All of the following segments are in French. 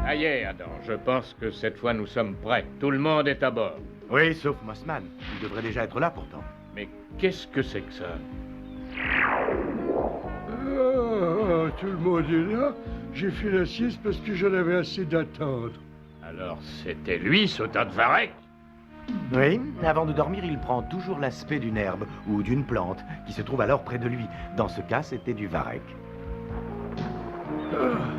Ça y est, Adam, je pense que cette fois nous sommes prêts. Tout le monde est à bord. Oui, sauf Mossman. Il devrait déjà être là pourtant. Mais qu'est-ce que c'est que ça? Tout le monde est là. J'ai fait la sieste parce que j'en avais assez d'attendre. Alors c'était lui, ce tas de varech? Oui, avant de dormir, il prend toujours l'aspect d'une herbe ou d'une plante qui se trouve alors près de lui. Dans ce cas, c'était du varech.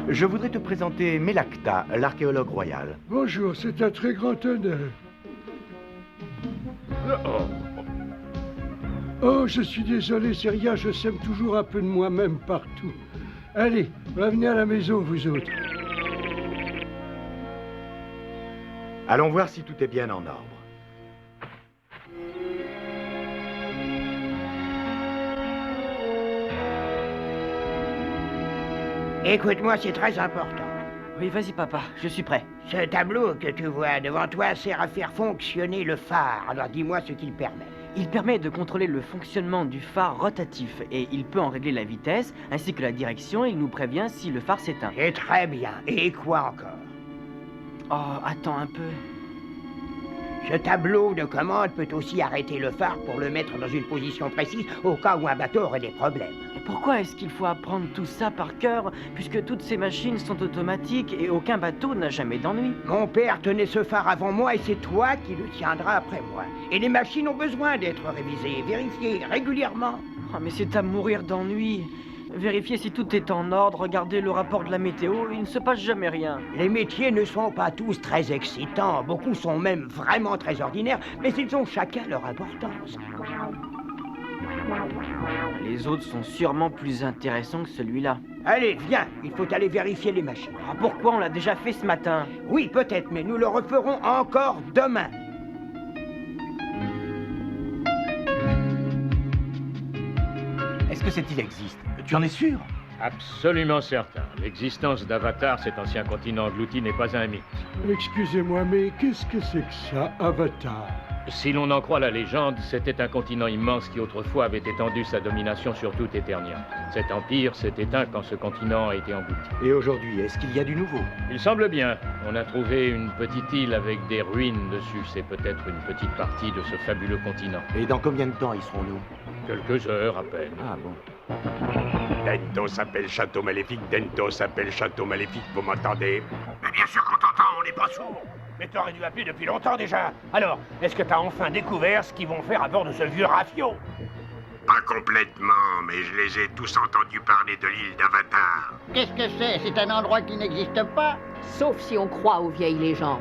Je voudrais te présenter Melakta, l'archéologue royal. Bonjour, c'est un très grand honneur. Oh, je suis désolé, c'est rien, je sème toujours un peu de moi-même partout. Allez, revenez à la maison, vous autres. Allons voir si tout est bien en ordre. Écoute-moi, c'est très important. Oui, vas-y, papa, je suis prêt. Ce tableau que tu vois devant toi sert à faire fonctionner le phare. Alors dis-moi ce qu'il permet. Il permet de contrôler le fonctionnement du phare rotatif et il peut en régler la vitesse ainsi que la direction et il nous prévient si le phare s'éteint. C'est très bien. Et quoi encore? Oh, attends un peu. Ce tableau de commande peut aussi arrêter le phare pour le mettre dans une position précise au cas où un bateau aurait des problèmes. Et pourquoi est-ce qu'il faut apprendre tout ça par cœur puisque toutes ces machines sont automatiques et aucun bateau n'a jamais d'ennui? Mon père tenait ce phare avant moi et c'est toi qui le tiendras après moi. Et les machines ont besoin d'être révisées, vérifiées régulièrement. Oh, mais c'est à mourir d'ennui. Vérifier si tout est en ordre, regarder le rapport de la météo, il ne se passe jamais rien. Les métiers ne sont pas tous très excitants, beaucoup sont même vraiment très ordinaires, mais ils ont chacun leur importance. Les autres sont sûrement plus intéressants que celui-là. Allez, viens, il faut aller vérifier les machines. Ah, pourquoi on l'a déjà fait ce matin? Oui, peut-être, mais nous le referons encore demain. Est-ce que cette île existe? Tu en es sûr? Absolument certain. L'existence d'Avatar, cet ancien continent englouti, n'est pas un mythe. Excusez-moi, mais qu'est-ce que c'est que ça, Avatar? Si l'on en croit la légende, c'était un continent immense qui autrefois avait étendu sa domination sur toute Eternia. Cet empire s'est éteint quand ce continent a été englouti. Et aujourd'hui, est-ce qu'il y a du nouveau? Il semble bien. On a trouvé une petite île avec des ruines dessus. C'est peut-être une petite partie de ce fabuleux continent. Et dans combien de temps y serons-nous? Quelques heures à peine. Ah bon. Dento s'appelle Château Maléfique, Dento s'appelle Château Maléfique, vous m'entendez? Mais bien sûr qu'on t'entend, on n'est pas sourd. Mais t'aurais dû appeler depuis longtemps déjà. Alors, est-ce que t'as enfin découvert ce qu'ils vont faire à bord de ce vieux rafio? Pas complètement, mais je les ai tous entendus parler de l'île d'Avatar. Qu'est-ce que c'est? C'est un endroit qui n'existe pas? Sauf si on croit aux vieilles légendes.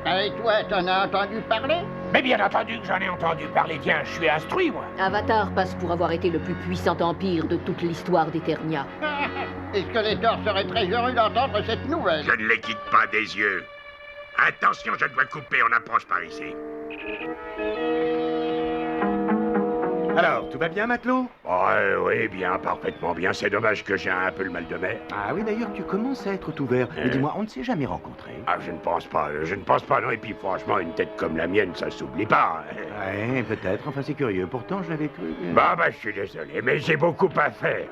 Et toi, t'en as entendu parler? Mais bien entendu que j'en ai entendu parler. Tiens, je suis instruit, moi. Avatar passe pour avoir été le plus puissant empire de toute l'histoire d'Eternia. Est-ce que les Thor seraient très heureux d'entendre cette nouvelle? Je ne les quitte pas des yeux. Attention, je dois couper, on approche par ici. Alors, tout va bien, matelot? Oui, bien, parfaitement bien. C'est dommage que j'ai un peu le mal de mer. Ah oui, d'ailleurs, tu commences à être tout vert. Mais dis-moi, on ne s'est jamais rencontrés. Ah, je ne pense pas, non. Et puis, franchement, une tête comme la mienne, ça s'oublie pas. Ouais, peut-être. Enfin, c'est curieux. Pourtant, je l'avais cru. Bah, je suis désolé, mais j'ai beaucoup à faire.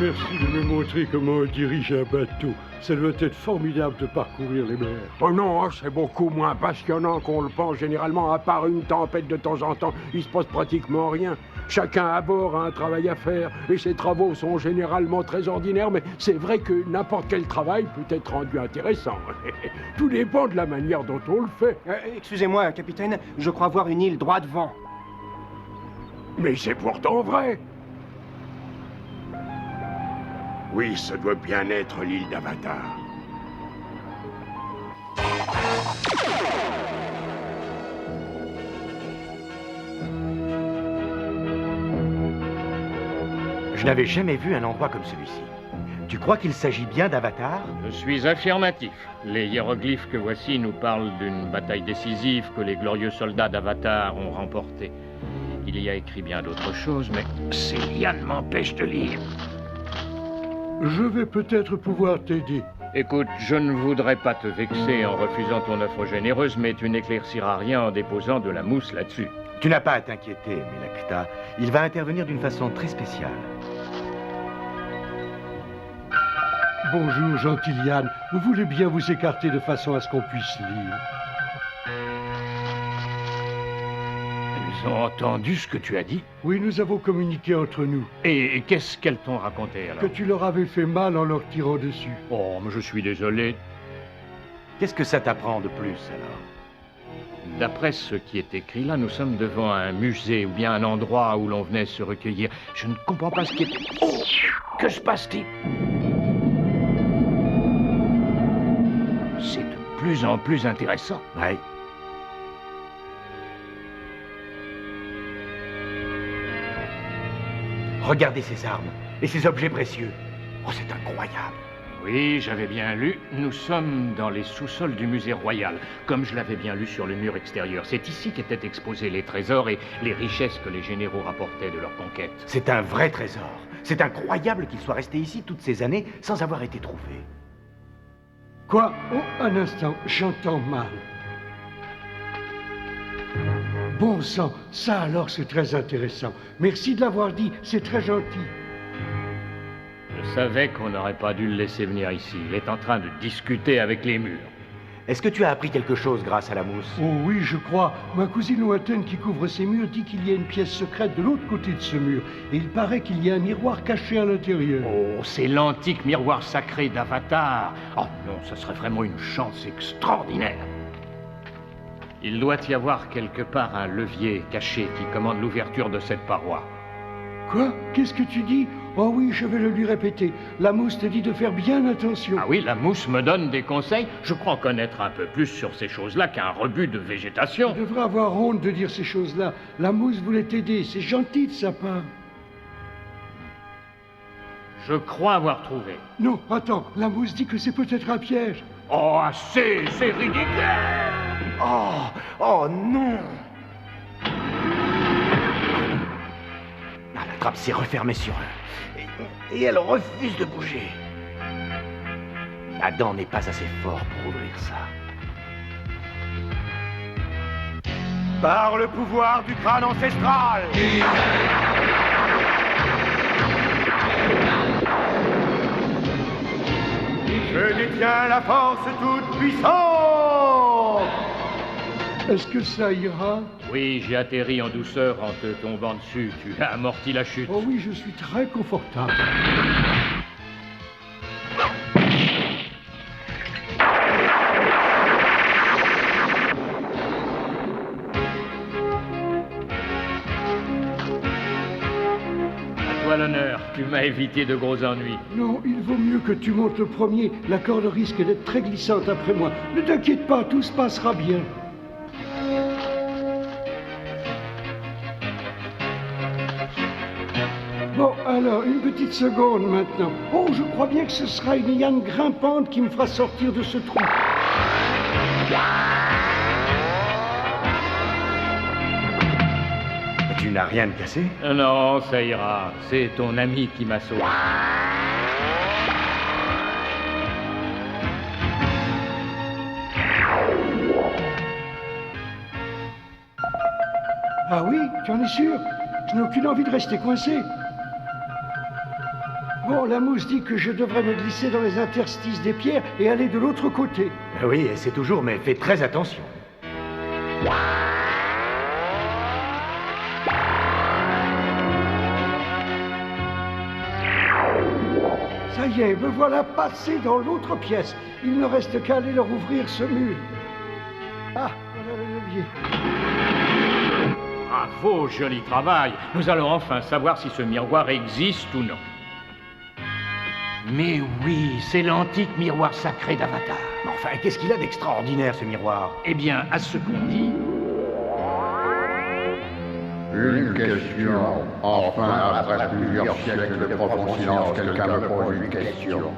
Merci de me montrer comment on dirige un bateau. Ça doit être formidable de parcourir les mers. Oh non, c'est beaucoup moins passionnant qu'on le pense. Généralement, à part une tempête de temps en temps, il se passe pratiquement rien. Chacun à bord a un travail à faire, et ces travaux sont généralement très ordinaires, mais c'est vrai que n'importe quel travail peut être rendu intéressant. Tout dépend de la manière dont on le fait. Excusez-moi, capitaine, je crois voir une île droit devant. Mais c'est pourtant vrai. Oui, ça doit bien être l'île d'Avatar. Je n'avais jamais vu un endroit comme celui-ci. Tu crois qu'il s'agit bien d'Avatar? Je suis affirmatif. Les hiéroglyphes que voici nous parlent d'une bataille décisive que les glorieux soldats d'Avatar ont remportée. Il y a écrit bien d'autres choses, mais ces lianes m'empêchent de lire. Je vais peut-être pouvoir t'aider. Écoute, je ne voudrais pas te vexer en refusant ton offre généreuse, mais tu n'éclairciras rien en déposant de la mousse là-dessus. Tu n'as pas à t'inquiéter, Melakta. Il va intervenir d'une façon très spéciale. Bonjour, Gentiliane. Vous voulez bien vous écarter de façon à ce qu'on puisse lire. Ils ont entendu ce que tu as dit? Oui, nous avons communiqué entre nous. Et qu'est-ce qu'elles t'ont raconté, alors? Que tu leur avais fait mal en leur tirant dessus. Oh, mais je suis désolé. Qu'est-ce que ça t'apprend de plus, alors? D'après ce qui est écrit là, nous sommes devant un musée ou bien un endroit où l'on venait se recueillir. Je ne comprends pas ce qui est... Oh! Que se passe-t-il? C'est de plus en plus intéressant. Ouais. Regardez ces armes et ces objets précieux. Oh, c'est incroyable. Oui, j'avais bien lu. Nous sommes dans les sous-sols du musée royal, comme je l'avais bien lu sur le mur extérieur. C'est ici qu'étaient exposés les trésors et les richesses que les généraux rapportaient de leur conquête. C'est un vrai trésor. C'est incroyable qu'il soit resté ici toutes ces années sans avoir été trouvé. Quoi? Oh, un instant, j'entends mal. Bon sang, ça alors c'est très intéressant. Merci de l'avoir dit, c'est très gentil. Je savais qu'on n'aurait pas dû le laisser venir ici. Il est en train de discuter avec les murs. Est-ce que tu as appris quelque chose grâce à la mousse? Oh oui, je crois. Ma cousine lointaine qui couvre ces murs dit qu'il y a une pièce secrète de l'autre côté de ce mur. Et il paraît qu'il y a un miroir caché à l'intérieur. Oh, c'est l'antique miroir sacré d'Avatar. Oh non, ce serait vraiment une chance extraordinaire. Il doit y avoir quelque part un levier caché qui commande l'ouverture de cette paroi. Quoi? Qu'est-ce que tu dis? Oh oui, je vais le lui répéter. La mousse te dit de faire bien attention. Ah oui, la mousse me donne des conseils. Je crois en connaître un peu plus sur ces choses-là qu'un rebut de végétation. Tu devrais avoir honte de dire ces choses-là. La mousse voulait t'aider. C'est gentil de sa part. Je crois avoir trouvé. Non, attends. La mousse dit que c'est peut-être un piège. Oh, assez, c'est ridicule. Oh non! Ah, la trappe s'est refermée sur eux. Et elle refuse de bouger. La dent n'est pas assez fort pour ouvrir ça. Par le pouvoir du crâne ancestral! Je détiens la force toute puissante! Est-ce que ça ira? Oui, j'ai atterri en douceur en te tombant dessus. Tu as amorti la chute. Oh oui, je suis très confortable. À toi l'honneur. Tu m'as évité de gros ennuis. Non, il vaut mieux que tu montes le premier. La corde risque d'être très glissante après moi. Ne t'inquiète pas, tout se passera bien. Bon, alors, une petite seconde maintenant. Oh, je crois bien que ce sera une liane grimpante qui me fera sortir de ce trou. Tu n'as rien de cassé? Non, ça ira. C'est ton ami qui m'a sauvé. Ah oui, tu en es sûr? Je n'ai aucune envie de rester coincé. Bon, la mousse dit que je devrais me glisser dans les interstices des pierres et aller de l'autre côté. Oui, c'est toujours, mais fais très attention. Ça y est, me voilà passé dans l'autre pièce. Il ne reste qu'à aller leur ouvrir ce mur. Ah, voilà le levier. Bravo, joli travail. Nous allons enfin savoir si ce miroir existe ou non. Mais oui, c'est l'antique miroir sacré d'Avatar. Enfin, qu'est-ce qu'il a d'extraordinaire, ce miroir? Eh bien, à ce qu'on dit... Une question. Enfin, après plusieurs siècles de profond silence, quelqu'un me pose une question.